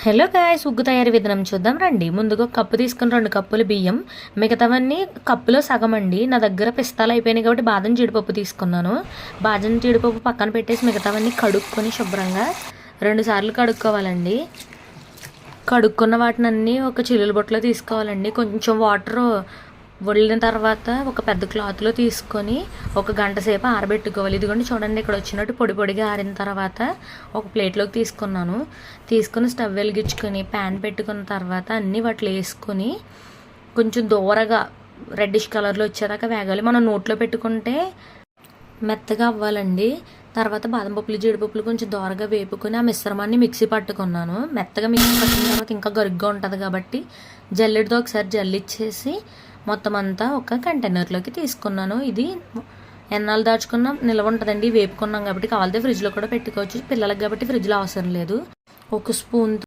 Hello guys, ఉగ్గు తయారీ విధానం చూద్దాం రండి. ముందుగా ఒక కప్పు తీసుకుని 2 కప్పులు బియ్యం, మిగతావన్నీ కప్పులో సగం అండి. నా దగ్గర పిస్తాలు అయిపోయినాయి కాబట్టి బాదం జీడిపప్పు తీసుకున్నాను. బాదం జీడిపప్పు పక్కన పెట్టేసి మిగతావన్నీ కడుక్కొని శుభ్రంగా 2 సార్లు కడుక్కోవాలండి. కడుక్కున్న వాటిని అన్నీ ఒక చిల్లుల బుట్టలో తీసుకోవాలండి. కొంచెం వాటర్ వదిలిన తర్వాత ఒక పెద్ద క్లాత్లో తీసుకొని ఒక గంట సేపు ఆరబెట్టుకోవాలి. ఇదిగోండి చూడండి, ఇక్కడ వచ్చినట్టు పొడి పొడిగా ఆరిన తర్వాత ఒక ప్లేట్లోకి తీసుకుని స్టవ్ వెలిగించుకొని ప్యాన్ పెట్టుకున్న తర్వాత అన్నీ వాటిలో వేసుకొని కొంచెం దూరగా రెడ్డిష్ కలర్లో వచ్చేదాకా వేగాలి. మనం నోట్లో పెట్టుకుంటే మెత్తగా అవ్వాలండి. తర్వాత బాదం పప్పులు జీడిపప్పులు కొంచెం దోరగా వేపుకొని ఆ మిశ్రమాన్ని మిక్సీ పట్టుకున్నాను. మెత్తగా మిక్సీ పట్టిన తర్వాత ఇంకా గరుగ్గా ఉంటుంది కాబట్టి జల్లెడతో ఒకసారి జల్లిచ్చేసి మొత్తం అంతా ఒక కంటైనర్లోకి తీసుకున్నాను. ఇది ఎన్నాళ్ళు దాచుకున్నా నిల్వ ఉంటుందండి. వేపుకున్నాం కాబట్టి కావాలితే ఫ్రిడ్జ్లో కూడా పెట్టుకోవచ్చు. పిల్లలకి కాబట్టి ఫ్రిడ్జ్లో అవసరం లేదు. ఒక స్పూన్